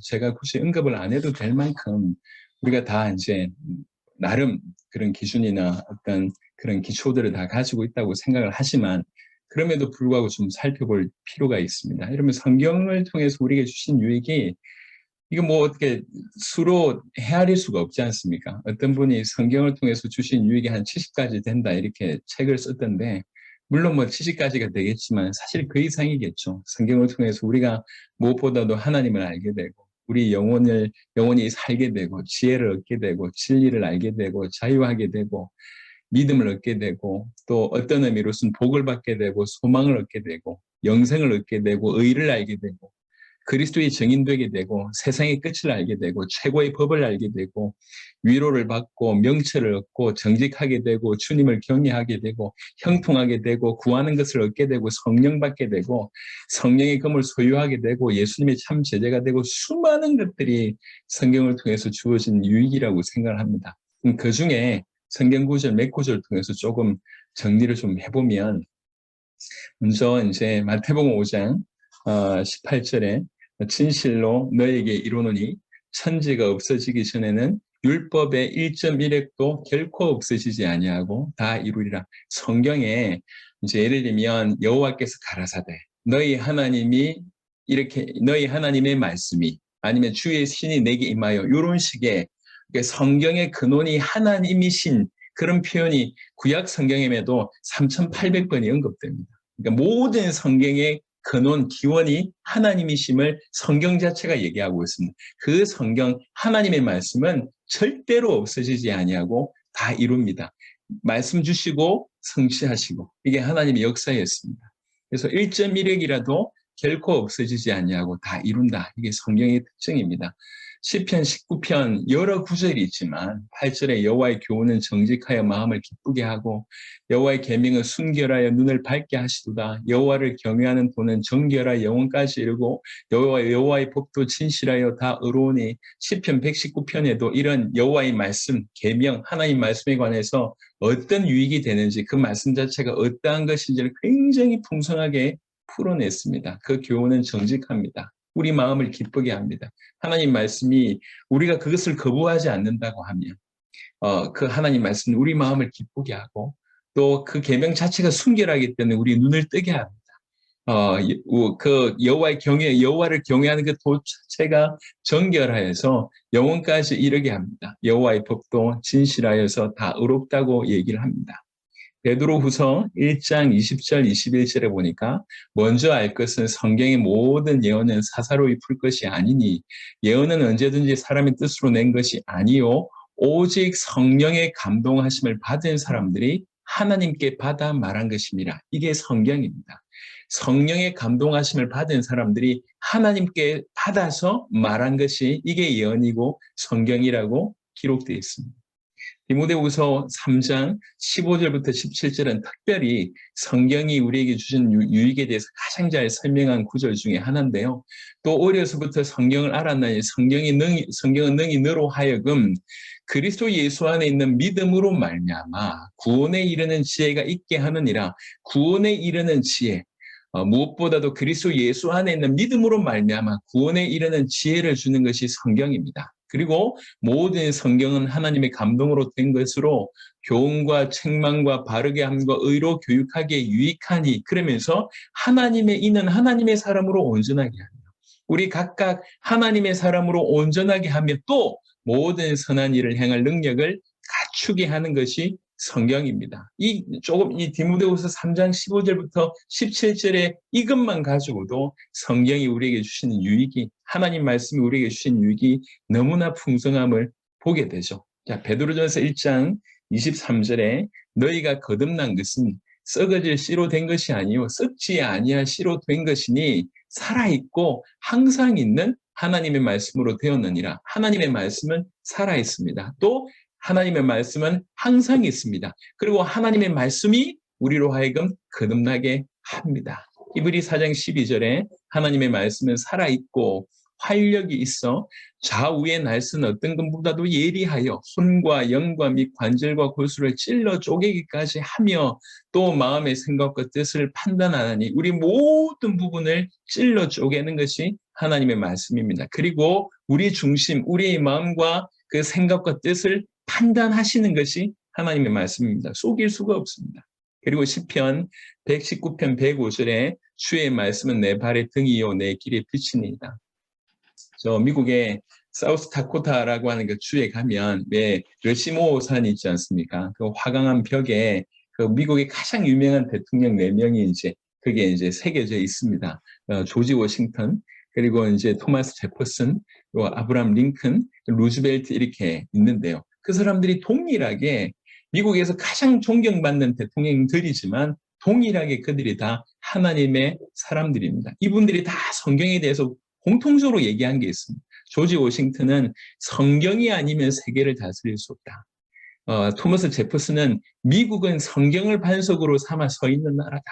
제가 굳이 언급을 안 해도 될 만큼 우리가 다 이제 나름 그런 기준이나 어떤 그런 기초들을 다 가지고 있다고 생각을 하지만 그럼에도 불구하고 좀 살펴볼 필요가 있습니다. 이러면 성경을 통해서 우리에게 주신 유익이 이거 뭐 어떻게 수로 헤아릴 수가 없지 않습니까? 어떤 분이 성경을 통해서 주신 유익이 한 70가지 된다 이렇게 책을 썼던데 물론 뭐 70가지가 되겠지만 사실 그 이상이겠죠. 성경을 통해서 우리가 무엇보다도 하나님을 알게 되고 우리 영혼이 살게 되고 지혜를 얻게 되고 진리를 알게 되고 자유하게 되고 믿음을 얻게 되고 또 어떤 의미로서는 복을 받게 되고 소망을 얻게 되고 영생을 얻게 되고 의를 알게 되고 그리스도의 증인되게 되고 세상의 끝을 알게 되고 최고의 법을 알게 되고 위로를 받고 명철을 얻고 정직하게 되고 주님을 경외하게 되고 형통하게 되고 구하는 것을 얻게 되고 성령 받게 되고 성령의 검을 소유하게 되고 예수님의 참 제자가 되고 수많은 것들이 성경을 통해서 주어진 유익이라고 생각을 합니다. 그 중에 성경 구절 몇 구절 통해서 조금 정리를 좀 해보면 먼저 이제 마태복음 5장 18절에 진실로 너에게 이르노니 천지가 없어지기 전에는 율법의 1.1획도 결코 없어지지 아니하고 다 이루리라. 성경에 이제 예를 들면 여호와께서 가라사대 너희 하나님이 이렇게 너희 하나님의 말씀이 아니면 주의 신이 내게 임하여 이런 식의 성경의 근원이 하나님이신 그런 표현이 구약 성경에도 3,800번이 언급됩니다. 그러니까 모든 성경의 근원, 기원이 하나님이심을 성경 자체가 얘기하고 있습니다. 그 성경, 하나님의 말씀은 절대로 없어지지 아니하고 다 이룹니다. 말씀 주시고 성취하시고 이게 하나님의 역사였습니다. 그래서 1.1획이라도 결코 없어지지 아니하고 다 이룬다. 이게 성경의 특징입니다. 시편 19편 여러 구절이 있지만 8절에 여호와의 교훈은 정직하여 마음을 기쁘게 하고 여호와의 계명은 순결하여 눈을 밝게 하시도다. 여호와를 경외하는 도는 정결하여 영혼까지 이르고 여호와의 법도 진실하여 다 의로우니 시편 119편에도 이런 여호와의 말씀, 계명, 하나님 말씀에 관해서 어떤 유익이 되는지 그 말씀 자체가 어떠한 것인지를 굉장히 풍성하게 풀어냈습니다. 그 교훈은 정직합니다. 우리 마음을 기쁘게 합니다. 하나님 말씀이 우리가 그것을 거부하지 않는다고 하면 그 하나님 말씀은 우리 마음을 기쁘게 하고 또 그 계명 자체가 순결하기 때문에 우리 눈을 뜨게 합니다. 그 여호와를 경외하는 그 도 자체가 정결하여서 영혼까지 이르게 합니다. 여호와의 법도 진실하여서 다 의롭다고 얘기를 합니다. 베드로후서 1장 20절 21절에 보니까 먼저 알 것은 성경의 모든 예언은 사사로이 풀 것이 아니니 예언은 언제든지 사람의 뜻으로 낸 것이 아니요 오직 성령의 감동하심을 받은 사람들이 하나님께 받아 말한 것입니다. 이게 성경입니다. 성령의 감동하심을 받은 사람들이 하나님께 받아서 말한 것이 이게 예언이고 성경이라고 기록되어 있습니다. 디모데후서 3장 15절부터 17절은 특별히 성경이 우리에게 주신 유익에 대해서 가장 잘 설명한 구절 중에 하나인데요. 또 어려서부터 성경을 알았나니 성경은 능히 너로 하여금 그리스도 예수 안에 있는 믿음으로 말미암아 구원에 이르는 지혜가 있게 하느니라. 구원에 이르는 지혜, 무엇보다도 그리스도 예수 안에 있는 믿음으로 말미암아 구원에 이르는 지혜를 주는 것이 성경입니다. 그리고 모든 성경은 하나님의 감동으로 된 것으로 교훈과 책망과 바르게 함과 의로 교육하기에 유익하니 그러면서 하나님의 이는 하나님의 사람으로 온전하게 하며 우리 각각 하나님의 사람으로 온전하게 하며 또 모든 선한 일을 행할 능력을 갖추게 하는 것이 성경입니다. 이 디모데후서 3장 15절부터 17절에 이것만 가지고도 성경이 우리에게 주시는 유익이 하나님 말씀이 우리에게 주신 유익이 너무나 풍성함을 보게 되죠. 자, 베드로전서 1장 23절에 너희가 거듭난 것은 썩어질 씨로 된 것이 아니요 썩지 아니할 씨로 된 것이니 살아있고 항상 있는 하나님의 말씀으로 되었느니라. 하나님의 말씀은 살아있습니다. 또 하나님의 말씀은 항상 있습니다. 그리고 하나님의 말씀이 우리로 하여금 거듭나게 합니다. 히브리 4장 12절에 하나님의 말씀은 살아있고 활력이 있어 좌우의 날선 어떤 것보다도 예리하여 혼과 영과 및 관절과 골수를 찔러 쪼개기까지 하며 또 마음의 생각과 뜻을 판단하니 우리 모든 부분을 찔러 쪼개는 것이 하나님의 말씀입니다. 그리고 우리 중심, 우리의 마음과 그 생각과 뜻을 판단하시는 것이 하나님의 말씀입니다. 속일 수가 없습니다. 그리고 시편 119편 105절에 주의 말씀은 내 발의 등이요 내 길의 빛이니이다. 저 미국의 사우스 다코타라고 하는 그 주에 가면 왜 러시모 산이 있지 않습니까? 그 화강암 벽에 그 미국의 가장 유명한 대통령 4명이 이제 그게 이제 새겨져 있습니다. 조지 워싱턴, 그리고 이제 토마스 제퍼슨, 또 아브라함 링컨, 루즈벨트 이렇게 있는데요. 그 사람들이 동일하게 미국에서 가장 존경받는 대통령들이지만 동일하게 그들이 다 하나님의 사람들입니다. 이분들이 다 성경에 대해서 공통적으로 얘기한 게 있습니다. 조지 워싱턴은 성경이 아니면 세계를 다스릴 수 없다. 토마스 제퍼슨은 미국은 성경을 반석으로 삼아 서 있는 나라다.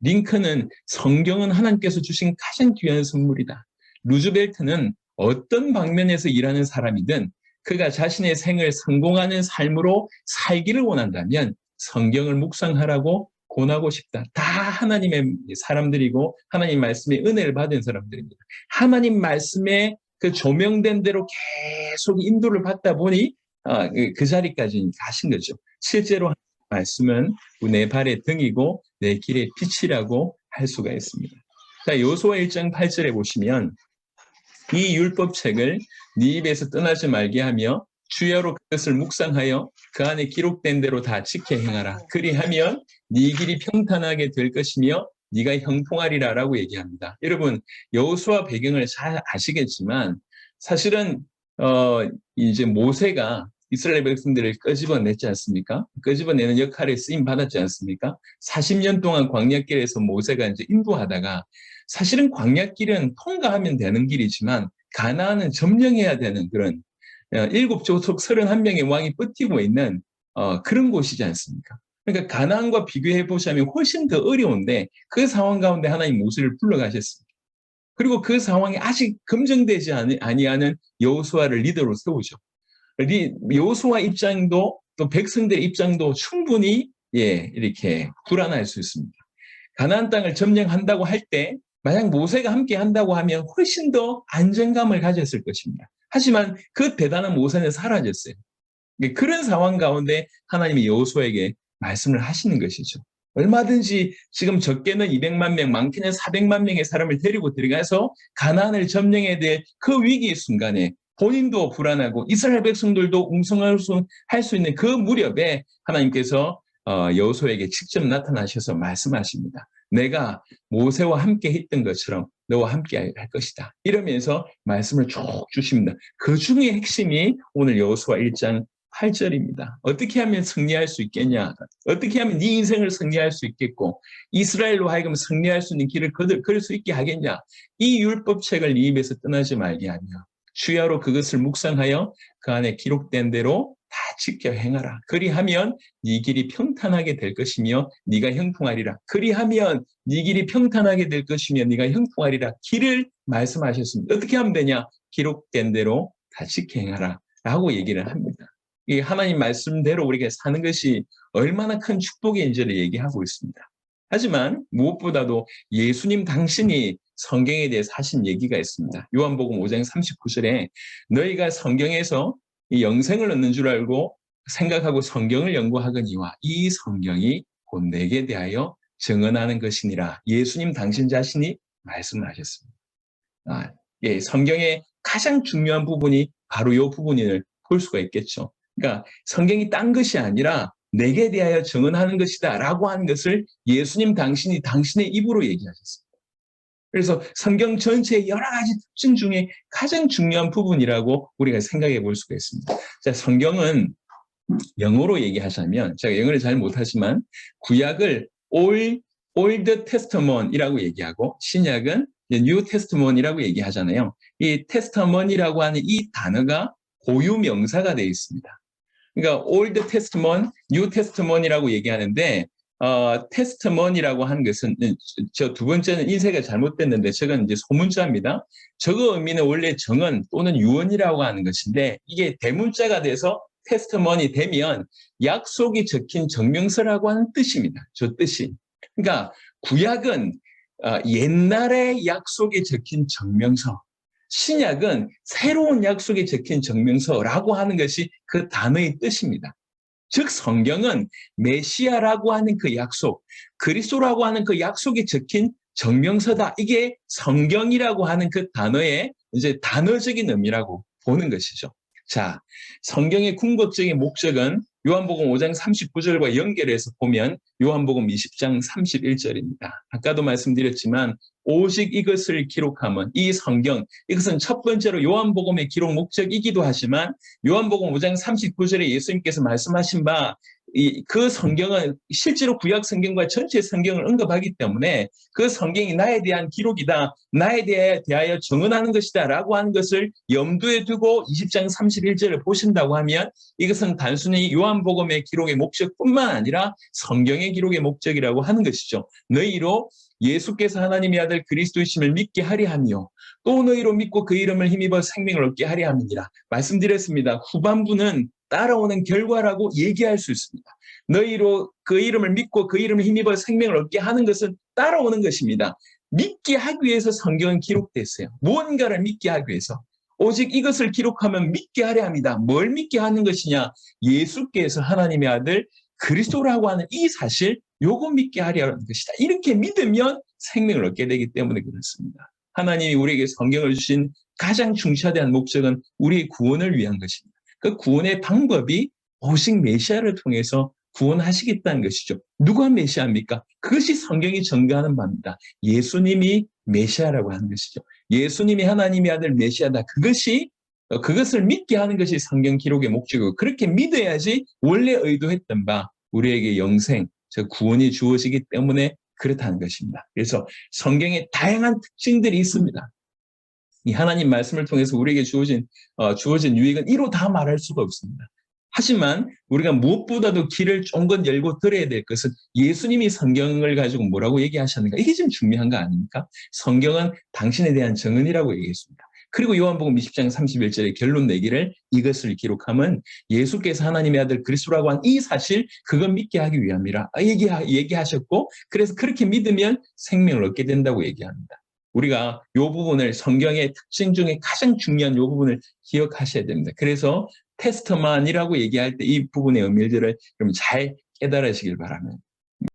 링컨은 성경은 하나님께서 주신 가장 귀한 선물이다. 루즈벨트는 어떤 방면에서 일하는 사람이든 그가 자신의 생을 성공하는 삶으로 살기를 원한다면 성경을 묵상하라고 권하고 싶다. 다 하나님의 사람들이고 하나님 말씀의 은혜를 받은 사람들입니다. 하나님 말씀에 그 조명된 대로 계속 인도를 받다 보니 그 자리까지 가신 거죠. 실제로 말씀은 내 발의 등이고 내 길의 빛이라고 할 수가 있습니다. 자, 요수아 1장 8절에 보시면 이 율법책을 네 입에서 떠나지 말게 하며 주야로 그것을 묵상하여 그 안에 기록된 대로 다 지켜 행하라. 그리하면 네 길이 평탄하게 될 것이며 네가 형통하리라라고 얘기합니다. 여러분, 여호수아 배경을 잘 아시겠지만 사실은 이제 모세가 이스라엘 백성들을 끄집어냈지 않습니까? 끄집어내는 역할에 쓰임 받았지 않습니까? 40년 동안 광야길에서 모세가 이제 인도하다가 사실은 광야길은 통과하면 되는 길이지만 가나안은 점령해야 되는 그런 7족속 31명의 왕이 버티고 있는 그런 곳이지 않습니까? 그러니까 가나안과 비교해 보자면 훨씬 더 어려운데 그 상황 가운데 하나님 모세를 불러가셨습니다. 그리고 그 상황이 아직 검증되지 아니하는 여호수아를 리더로 세우죠. 여호수아 입장도 또 백성들의 입장도 충분히 이렇게 불안할 수 있습니다. 가나안 땅을 점령한다고 할 때 만약 모세가 함께 한다고 하면 훨씬 더 안정감을 가졌을 것입니다. 하지만 그 대단한 모세는 사라졌어요. 그런 상황 가운데 하나님이 여호수아에게 말씀을 하시는 것이죠. 얼마든지 지금 적게는 200만 명, 많게는 400만 명의 사람을 데리고 들어가서 가나안을 점령해야 될 그 위기의 순간에 본인도 불안하고 이스라엘 백성들도 웅성할 수 있는 그 무렵에 하나님께서 여호수아에게 직접 나타나셔서 말씀하십니다. 내가 모세와 함께 했던 것처럼 너와 함께 할 것이다. 이러면서 말씀을 쭉 주십니다. 그 중에 핵심이 오늘 여호수아 1장 8절입니다. 어떻게 하면 승리할 수 있겠냐? 어떻게 하면 네 인생을 승리할 수 있겠고 이스라엘로 하여금 승리할 수 있는 길을 걸을 수 있게 하겠냐? 이 율법책을 네 입에서 떠나지 말게 하며 주야로 그것을 묵상하여 그 안에 기록된 대로 다 지켜 행하라. 그리하면 네 길이 평탄하게 될 것이며 네가 형통하리라. 그리하면 네 길이 평탄하게 될 것이며 네가 형통하리라. 길을 말씀하셨습니다. 어떻게 하면 되냐? 기록된 대로 다 지켜 행하라 라고 얘기를 합니다. 이 하나님 말씀대로 우리가 사는 것이 얼마나 큰 축복인지를 얘기하고 있습니다. 하지만 무엇보다도 예수님 당신이 성경에 대해서 하신 얘기가 있습니다. 요한복음 5장 39절에 너희가 성경에서 이 영생을 얻는 줄 알고 생각하고 성경을 연구하거니와 이 성경이 곧 내게 대하여 증언하는 것이니라. 예수님 당신 자신이 말씀하셨습니다. 성경의 가장 중요한 부분이 바로 이 부분을 볼 수가 있겠죠. 그러니까 성경이 딴 것이 아니라 내게 대하여 증언하는 것이다 라고 하는 것을 예수님 당신이 당신의 입으로 얘기하셨습니다. 그래서 성경 전체의 여러 가지 특징 중에 가장 중요한 부분이라고 우리가 생각해 볼 수가 있습니다. 자, 성경은 영어로 얘기하자면 제가 영어를 잘 못하지만 구약을 Old Testament이라고 얘기하고 신약은 New Testament이라고 얘기하잖아요. 이 Testament이라고 하는 이 단어가 고유 명사가 되어 있습니다. 그러니까 Old Testament, New Testament이라고 얘기하는데 테스트머니라고 하는 것은 저 두 번째는 인쇄가 잘못됐는데 저건 이제 소문자입니다. 저거 의미는 원래 정언 또는 유언이라고 하는 것인데 이게 대문자가 돼서 테스트머니 되면 약속이 적힌 증명서라고 하는 뜻입니다. 저 뜻이. 그러니까 구약은 옛날의 약속이 적힌 증명서, 신약은 새로운 약속이 적힌 증명서라고 하는 것이 그 단어의 뜻입니다. 즉 성경은 메시아라고 하는 그 약속, 그리스도라고 하는 그 약속이 적힌 증명서다. 이게 성경이라고 하는 그 단어의 이제 단어적인 의미라고 보는 것이죠. 자, 성경의 궁극적인 목적은 요한복음 5장 39절과 연결해서 보면 요한복음 20장 31절입니다. 아까도 말씀드렸지만 오직 이것을 기록함은 이 성경, 이것은 첫 번째로 요한복음의 기록 목적이기도 하지만 요한복음 5장 39절에 예수님께서 말씀하신 바 그 성경은 실제로 구약 성경과 전체 성경을 언급하기 때문에 그 성경이 나에 대한 기록이다, 나에 대하여 증언하는 것이다 라고 하는 것을 염두에 두고 20장 31절을 보신다고 하면 이것은 단순히 요한복음의 기록의 목적뿐만 아니라 성경의 기록의 목적이라고 하는 것이죠. 너희로 예수께서 하나님의 아들 그리스도이심을 믿게 하려 하며 또 너희로 믿고 그 이름을 힘입어 생명을 얻게 하려 함이니라. 말씀드렸습니다. 후반부는 따라오는 결과라고 얘기할 수 있습니다. 너희로 그 이름을 믿고 그 이름을 힘입어 생명을 얻게 하는 것은 따라오는 것입니다. 믿게 하기 위해서 성경은 기록됐어요. 무언가를 믿게 하기 위해서. 오직 이것을 기록하면 믿게 하려 합니다. 뭘 믿게 하는 것이냐? 예수께서 하나님의 아들 그리스도라고 하는 이 사실, 요거 믿게 하려 하는 것이다. 이렇게 믿으면 생명을 얻게 되기 때문에 그렇습니다. 하나님이 우리에게 성경을 주신 가장 중차대한 목적은 우리의 구원을 위한 것입니다. 그 구원의 방법이 오직 메시아를 통해서 구원하시겠다는 것이죠. 누가 메시아입니까? 그것이 성경이 전가하는 바입니다. 예수님이 메시아라고 하는 것이죠. 예수님이 하나님의 아들 메시아다. 그것을 믿게 하는 것이 성경 기록의 목적이고 그렇게 믿어야지 원래 의도했던 바 우리에게 영생, 즉 구원이 주어지기 때문에 그렇다는 것입니다. 그래서 성경에 다양한 특징들이 있습니다. 이 하나님 말씀을 통해서 우리에게 주어진 유익은 이로 다 말할 수가 없습니다. 하지만 우리가 무엇보다도 길을 쫑긋 열고 들어야 될 것은 예수님이 성경을 가지고 뭐라고 얘기하셨는가? 이게 좀 중요한 거 아닙니까? 성경은 당신에 대한 증언이라고 얘기했습니다. 그리고 요한복음 20장 31절에 결론 내기를 이것을 기록함은 예수께서 하나님의 아들 그리스도라고 한 이 사실 그것 믿게 하기 위함이라 얘기하셨고 그래서 그렇게 믿으면 생명을 얻게 된다고 얘기합니다. 우리가 이 부분을 성경의 특징 중에 가장 중요한 이 부분을 기억하셔야 됩니다. 그래서 테스트만이라고 얘기할 때 이 부분의 의미들을 좀 잘 깨달으시길 바랍니다.